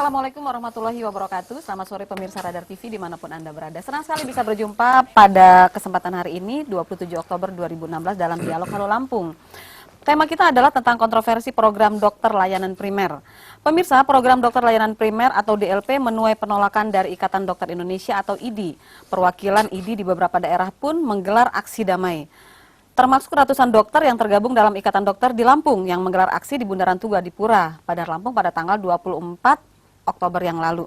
Assalamualaikum warahmatullahi wabarakatuh. Selamat sore pemirsa Radar TV dimanapun Anda berada. Senang sekali bisa berjumpa pada kesempatan hari ini 27 Oktober 2016 dalam Dialog Halo Lampung. Tema kita adalah tentang kontroversi program dokter layanan primer. Pemirsa, program dokter layanan primer atau DLP menuai penolakan dari Ikatan Dokter Indonesia atau IDI. Perwakilan IDI di beberapa daerah pun menggelar aksi damai. Termasuk ratusan dokter yang tergabung dalam Ikatan Dokter di Lampung yang menggelar aksi di Bundaran Tugu Adipura, Padang Lampung pada tanggal 24 Oktober yang lalu.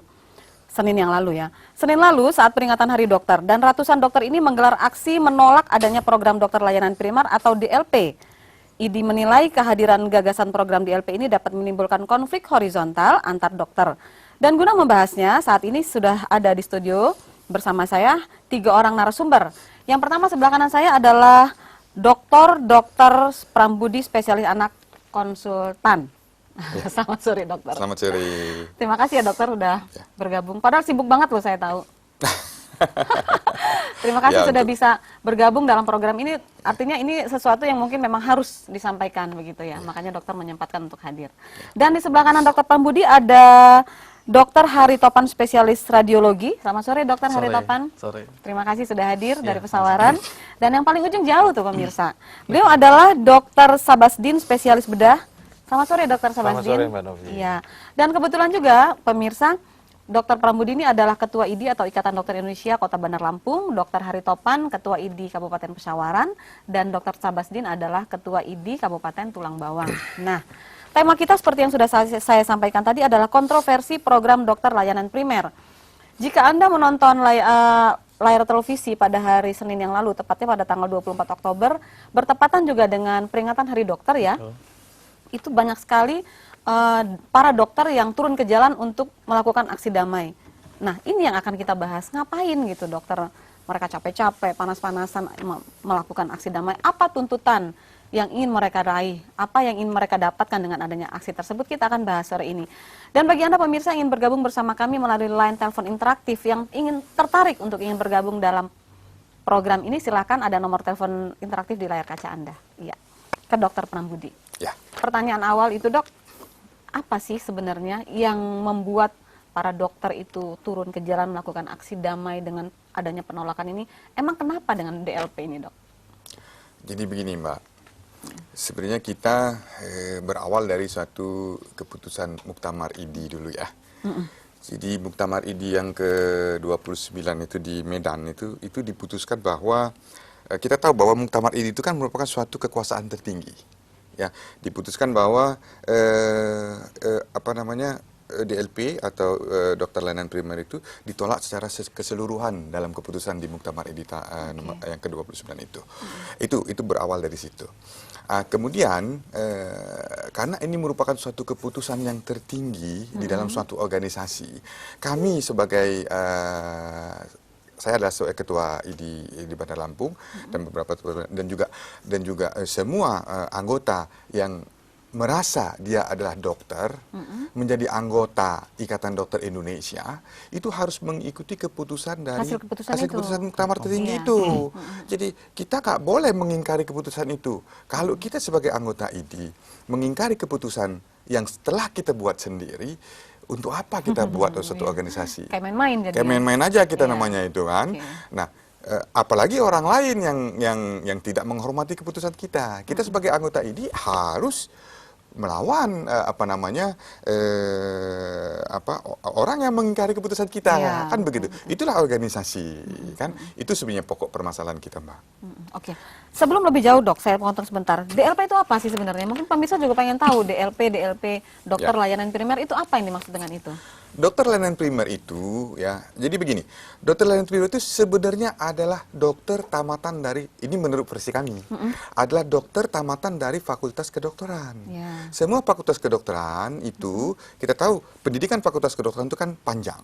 Senin yang lalu ya. Senin lalu saat peringatan Hari Dokter dan ratusan dokter ini menggelar aksi menolak adanya program dokter layanan primer atau DLP. IDI menilai kehadiran gagasan program DLP ini dapat menimbulkan konflik horizontal antar dokter. Dan guna membahasnya, saat ini sudah ada di studio bersama saya 3 orang narasumber. Yang pertama sebelah kanan saya adalah Dr. Prambudi, spesialis anak konsultan. Ya. Selamat sore dokter. Selamat sore. Terima kasih ya dokter udah bergabung. Padahal sibuk banget loh saya tahu. Terima kasih sudah bisa bergabung dalam program ini. Artinya ini sesuatu yang mungkin memang harus disampaikan begitu ya. Makanya dokter menyempatkan untuk hadir. Dan di sebelah kanan Dr. Prambudi ada Dr. Hari Topan, spesialis radiologi. Selamat sore Dr. Hari Topan. Sore. Terima kasih sudah hadir dari Pesawaran. Dan yang paling ujung jauh tuh pemirsa. Beliau adalah Dr. Sabasdin, spesialis bedah. Selamat sore Dr. Sabasdin. Selamat sore Mbak Novi. Iya. Dan kebetulan juga pemirsa, Dr. Prambudi ini adalah Ketua IDI atau Ikatan Dokter Indonesia Kota Bandar Lampung. Dr. Hari Topan, Ketua IDI Kabupaten Pesawaran. Dan Dr. Sabasdin adalah Ketua IDI Kabupaten Tulang Bawang. Nah, tema kita seperti yang sudah saya sampaikan tadi adalah kontroversi program dokter layanan primer. Jika Anda menonton layar televisi pada hari Senin yang lalu, tepatnya pada tanggal 24 Oktober, bertepatan juga dengan peringatan Hari Dokter ya, itu banyak sekali para dokter yang turun ke jalan untuk melakukan aksi damai. Nah, ini yang akan kita bahas. Ngapain gitu dokter? Mereka capek-capek, panas-panasan melakukan aksi damai. Apa tuntutan yang ingin mereka raih, apa yang ingin mereka dapatkan dengan adanya aksi tersebut, kita akan bahas sore ini. Dan bagi Anda pemirsa yang ingin bergabung bersama kami melalui line telepon interaktif yang ingin tertarik untuk ingin bergabung dalam program ini, silakan ada nomor telepon interaktif di layar kaca Anda. Iya. Ke Dr. Prambudi. Ya. Pertanyaan awal itu dok, apa sih sebenarnya yang membuat para dokter itu turun ke jalan melakukan aksi damai dengan adanya penolakan ini? Emang kenapa dengan DLP ini dok? Jadi begini Mbak, sebenarnya kita berawal dari suatu keputusan Muktamar IDI dulu ya. Jadi Muktamar IDI yang ke-29 itu di Medan itu diputuskan bahwa kita tahu bahwa Muktamar IDI itu kan merupakan suatu kekuasaan tertinggi. Ya, diputuskan bahwa DLP atau dokter layanan primer itu ditolak secara keseluruhan dalam keputusan di Muktamar IDI yang ke-29 itu. Itu berawal dari situ. Kemudian karena ini merupakan suatu keputusan yang tertinggi di dalam suatu organisasi, kami sebagai saya adalah ketua IDI di Bandar Lampung dan beberapa dan juga semua anggota yang merasa dia adalah dokter, menjadi anggota Ikatan Dokter Indonesia, itu harus mengikuti keputusan dari hasil keputusan Muktamar tertinggi itu. Jadi kita nggak boleh mengingkari keputusan itu. Kalau kita sebagai anggota IDI mengingkari keputusan yang setelah kita buat sendiri, untuk apa kita buat suatu organisasi? Kayak main-main jadi. Kayak main-main aja kita namanya itu kan. Nah, apalagi orang lain yang tidak menghormati keputusan kita. Kita sebagai anggota IDI harus melawan orang yang mengingkari keputusan kita, kan begitu. Itulah organisasi, kan. Itu sebenarnya pokok permasalahan kita, Mbak. Oke. Sebelum lebih jauh dok, saya potong sebentar. DLP itu apa sih sebenarnya? Mungkin pemirsa juga pengen tahu DLP dokter layanan primer itu apa yang dimaksud dengan itu? Dokter layanan primer itu ya, jadi begini, dokter layanan primer itu sebenarnya adalah dokter tamatan dari, ini menurut versi kami, adalah dokter tamatan dari fakultas kedokteran. Semua fakultas kedokteran itu, kita tahu pendidikan fakultas kedokteran itu kan panjang.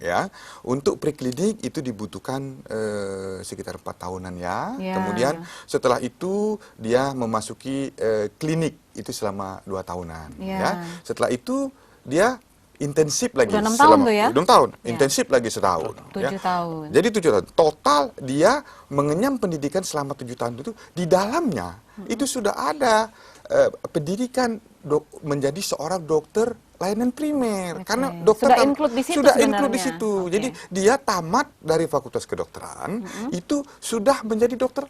Ya, untuk preklinik itu dibutuhkan sekitar 4 tahunan ya. Kemudian setelah itu dia memasuki klinik itu selama 2 tahunan. Ya. Setelah itu dia intensif lagi udah 6 tahun tuh ya? 6 tahun, intensif lagi setahun. 7 tahun. Jadi 7 tahun. Total dia mengenyam pendidikan selama 7 tahun itu, di dalamnya itu sudah ada pendidikan menjadi seorang dokter layanan primer. Oke. Karena dokter Sudah include di situ sudah include di sebenarnya. situ. Oke. Jadi dia tamat dari fakultas kedokteran itu sudah menjadi dokter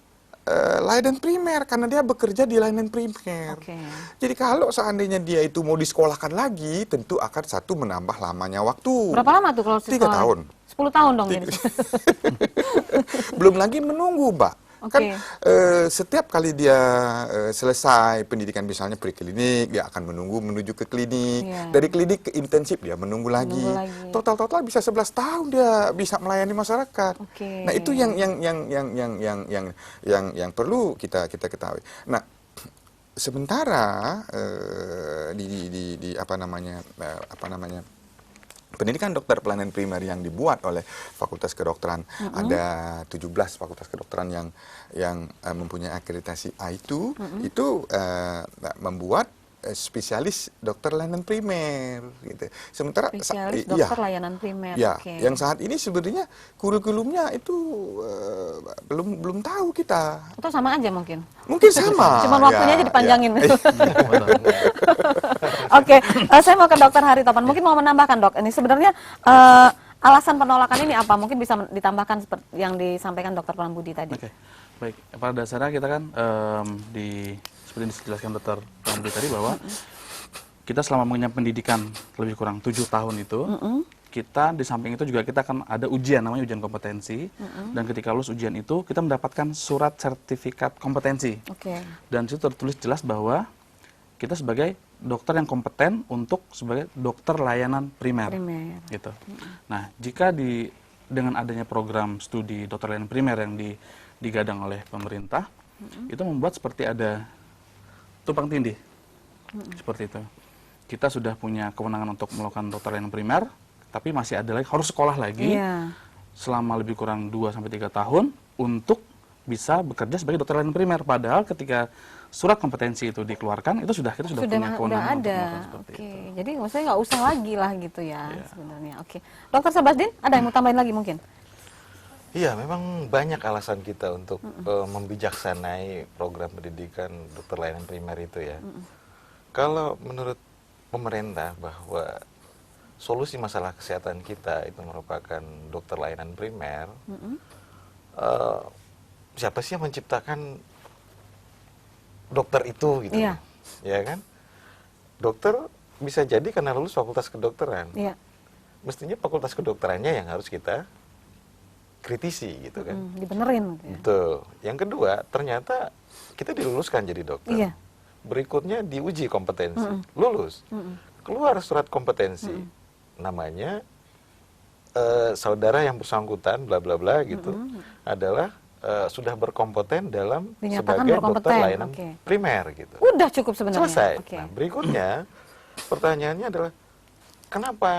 layanan primer karena dia bekerja di layanan primer. Oke. Jadi kalau seandainya dia itu mau disekolahkan lagi, tentu akan satu menambah lamanya waktu. Berapa lama tuh kalau 3 sekolah? tahun. 10 tahun dong jadi. Belum lagi menunggu, Mbak. Kan Oke. setiap kali dia selesai pendidikan misalnya preklinik, dia akan menunggu menuju ke klinik. Iya. Dari klinik ke intensif dia menunggu lagi. Menunggu lagi. Total bisa 11 tahun dia bisa melayani masyarakat. Oke. Nah, itu yang perlu kita ketahui. Nah, sementara di apa namanya pendidikan dokter pelayanan primer yang dibuat oleh Fakultas Kedokteran, ada 17 fakultas kedokteran yang mempunyai akreditasi A itu membuat spesialis dokter layanan primer gitu. Sementara Spesialis iya, dokter layanan primer. ya, Oke. yang saat ini sebenarnya kurikulumnya itu belum tahu kita. Atau sama aja mungkin. Mungkin sama. Cuman waktunya ya, aja dipanjangin. ya. Oke, saya mau ke Dokter Haritopan. Mungkin mau menambahkan, Dok. Ini sebenarnya alasan penolakan ini apa? Mungkin bisa ditambahkan seperti yang disampaikan Dokter Prambudi tadi. Oke, baik. Pada dasarnya kita kan seperti yang dijelaskan Dokter Prambudi tadi bahwa kita selama mengenyam pendidikan lebih kurang 7 tahun itu, kita di samping itu juga kita akan ada ujian namanya ujian kompetensi, dan ketika lulus ujian itu kita mendapatkan surat sertifikat kompetensi. Oke. Dan situ tertulis jelas bahwa kita sebagai dokter yang kompeten untuk sebagai dokter layanan primer. Gitu. Nah, jika dengan adanya program studi dokter layanan primer yang digadang oleh pemerintah, itu membuat seperti ada tumpang tindih. Seperti itu. Kita sudah punya kewenangan untuk melakukan dokter layanan primer, tapi masih ada lagi harus sekolah lagi selama lebih kurang 2 sampai 3 tahun untuk bisa bekerja sebagai dokter layanan primer. Padahal ketika surat kompetensi itu dikeluarkan, itu kita sudah punya kewenangan untuk melakukan seperti itu. Jadi maksudnya nggak usah lagi lah gitu ya sebenarnya. Oke. Dokter Sabasdin, ada yang mau tambahin lagi mungkin? Iya, memang banyak alasan kita untuk membijaksanai program pendidikan dokter layanan primer itu ya. Kalau menurut pemerintah bahwa solusi masalah kesehatan kita itu merupakan dokter layanan primer, siapa sih yang menciptakan dokter itu gitu? Iya. Ya kan? Dokter bisa jadi karena lulus fakultas kedokteran. Iya. Mestinya fakultas kedokterannya yang harus kita kritisi gitu kan. Dibenerin. Gitu ya. Betul. Yang kedua, ternyata kita diluluskan jadi dokter. Iya. Berikutnya diuji kompetensi. Lulus. Keluar surat kompetensi. Namanya saudara yang bersangkutan bla bla bla gitu adalah sudah berkompeten dalam Dinyatakan sebagai berkompeten, dokter layanan oke. primer gitu. Udah cukup sebenarnya. Selesai. Oke. Nah, berikutnya pertanyaannya adalah kenapa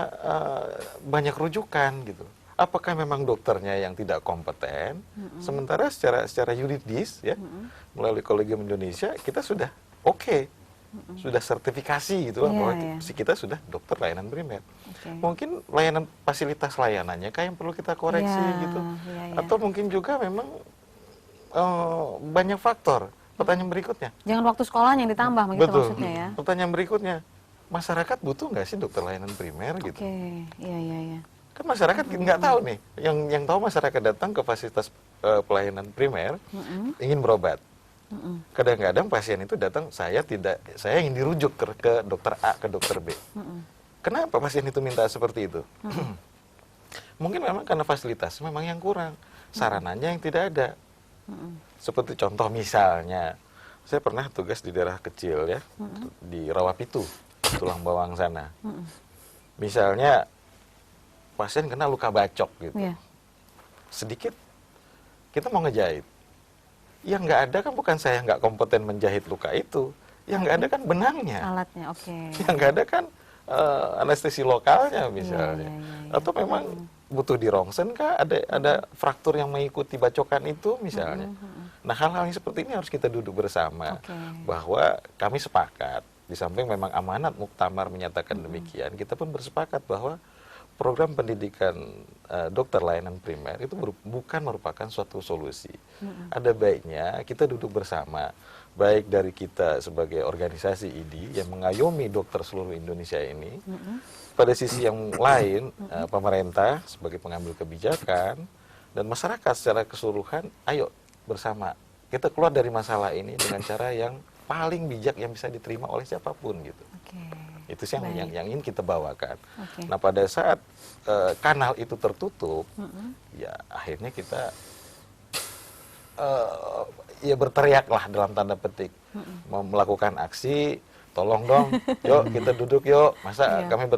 banyak rujukan gitu? Apakah memang dokternya yang tidak kompeten? Sementara secara yuridis ya melalui Kolegium Indonesia kita sudah oke. Sudah sertifikasi gitu bahwa kita sudah dokter layanan primer. Mungkin layanan fasilitas layanannya kayak yang perlu kita koreksi gitu. Atau mungkin juga memang banyak faktor. Pertanyaan berikutnya. Jangan waktu sekolahnya yang ditambah begitu Betul. maksudnya ya. Pertanyaan berikutnya. Masyarakat butuh nggak sih dokter layanan primer gitu? Oke. Iya. Kan masyarakat nggak tahu nih. Yang tahu masyarakat datang ke fasilitas pelayanan primer ingin berobat. Kadang-kadang pasien itu datang, saya ingin dirujuk ke dokter A, ke dokter B. Kenapa pasien itu minta seperti itu? Mungkin memang karena fasilitas memang yang kurang, sarananya yang tidak ada. Seperti contoh misalnya, saya pernah tugas di daerah kecil ya, di Rawapitu, Tulang Bawang sana. Misalnya pasien kena luka bacok gitu, sedikit kita mau ngejahit. Yang nggak ada kan bukan saya nggak kompeten menjahit luka itu, yang nggak ada kan benangnya, alatnya, yang nggak ada kan anestesi lokalnya misalnya, atau memang butuh di rongsen kah, ada fraktur yang mengikuti bacokan itu misalnya. Nah hal-hal yang seperti ini harus kita duduk bersama, bahwa kami sepakat, di samping memang amanat muktamar menyatakan demikian, kita pun bersepakat bahwa program pendidikan dokter layanan primer itu bukan merupakan suatu solusi. Ada baiknya kita duduk bersama, baik dari kita sebagai organisasi IDI yang mengayomi dokter seluruh Indonesia ini, pada sisi yang lain pemerintah sebagai pengambil kebijakan dan masyarakat secara keseluruhan, ayo bersama kita keluar dari masalah ini dengan cara yang paling bijak yang bisa diterima oleh siapapun gitu. Itu sih yang ingin kita bawakan. Nah pada saat kanal itu tertutup, ya akhirnya kita ya berteriaklah dalam tanda petik, melakukan aksi. Tolong dong, yuk kita duduk yuk. Masa kami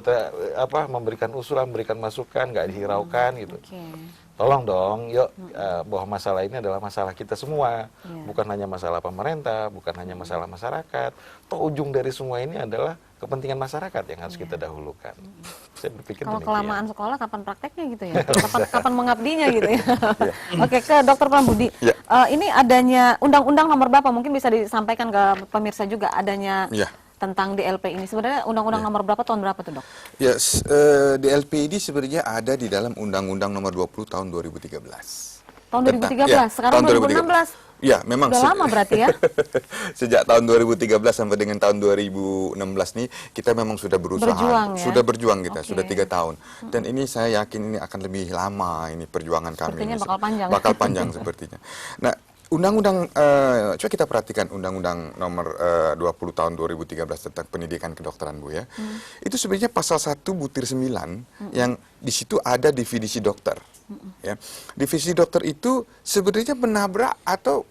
memberikan usulan, memberikan masukan, nggak dihiraukan gitu. Tolong dong, yuk bahwa masalah ini adalah masalah kita semua, bukan hanya masalah pemerintah, bukan hanya masalah masyarakat. Toh ujung dari semua ini adalah kepentingan masyarakat yang harus kita dahulukan. Saya berpikir kalau demikian. kelamaan sekolah kapan prakteknya gitu ya? Kapan mengabdinya gitu ya? Oke, ke Dokter Prambudi. Ini adanya undang-undang nomor berapa? Mungkin bisa disampaikan ke pemirsa juga adanya tentang DLP ini. Sebenarnya undang-undang nomor berapa, tahun berapa tuh, Dok? Yes, DLP ini sebenarnya ada di dalam Undang-Undang nomor 20 tahun 2013. Tahun 2013, sekarang 2016. Ya, memang udah lama berarti ya. Sejak tahun 2013 sampai dengan tahun 2016 nih kita memang sudah berusaha, sudah berjuang kita, sudah 3 tahun. Dan ini saya yakin ini akan lebih lama ini perjuangan kami. Sepertinya ini bakal panjang. Bakal panjang sepertinya. Nah, Undang-undang, coba kita perhatikan Undang-Undang nomor 20 tahun 2013 tentang pendidikan kedokteran, Bu ya. Itu sebenarnya pasal 1 butir 9 yang di situ ada definisi dokter. Ya. Definisi dokter itu sebenarnya menabrak atau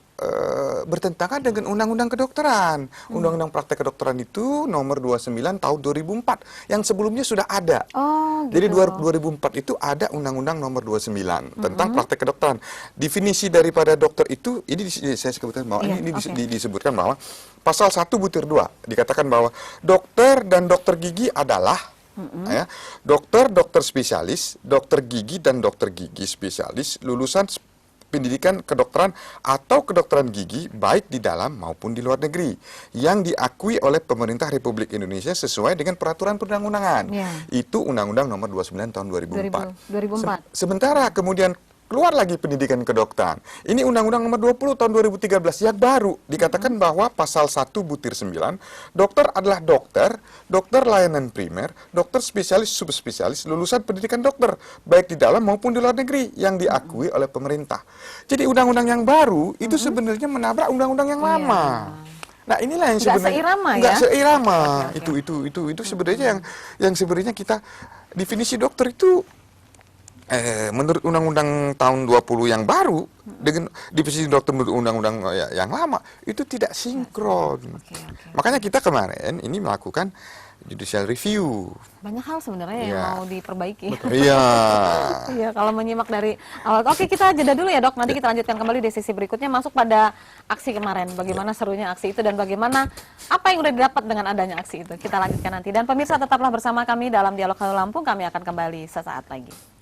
bertentangan dengan Undang-Undang kedokteran. Undang-Undang praktek kedokteran itu nomor 29 tahun 2004 yang sebelumnya sudah ada. Jadi 2004 itu ada Undang-Undang nomor 29 tentang praktek kedokteran. Definisi daripada dokter itu ini saya sebutkan bahwa ini disebutkan bahwa pasal 1 butir 2 dikatakan bahwa dokter dan dokter gigi adalah dokter spesialis, dokter gigi dan dokter gigi spesialis lulusan pendidikan kedokteran atau kedokteran gigi baik di dalam maupun di luar negeri yang diakui oleh pemerintah Republik Indonesia sesuai dengan peraturan perundang-undangan. Itu Undang-Undang nomor 29 tahun 2004. Sementara kemudian keluar lagi pendidikan kedokteran. Ini Undang-Undang nomor 20 tahun 2013 yang baru dikatakan bahwa pasal 1 butir 9, dokter adalah dokter, dokter layanan primer, dokter spesialis subspesialis lulusan pendidikan dokter baik di dalam maupun di luar negeri yang diakui oleh pemerintah. Jadi undang-undang yang baru itu sebenarnya menabrak undang-undang yang lama. Nah, inilah yang sebenarnya nggak seirama. Itu sebenarnya yang sebenarnya kita definisi dokter itu menurut Undang-Undang tahun 20 yang baru dengan definisi dokter menurut Undang-Undang yang lama itu tidak sinkron. Makanya kita kemarin ini melakukan judicial review. Banyak hal sebenarnya yang mau diperbaiki. Iya, kalau menyimak dari awal. Oke, kita jeda dulu ya, Dok. Nanti kita lanjutkan kembali di sesi berikutnya, masuk pada aksi kemarin. Bagaimana serunya aksi itu dan bagaimana apa yang udah didapat dengan adanya aksi itu. Kita lanjutkan nanti. Dan pemirsa tetaplah bersama kami dalam Dialog Halo Lampung. Kami akan kembali sesaat lagi.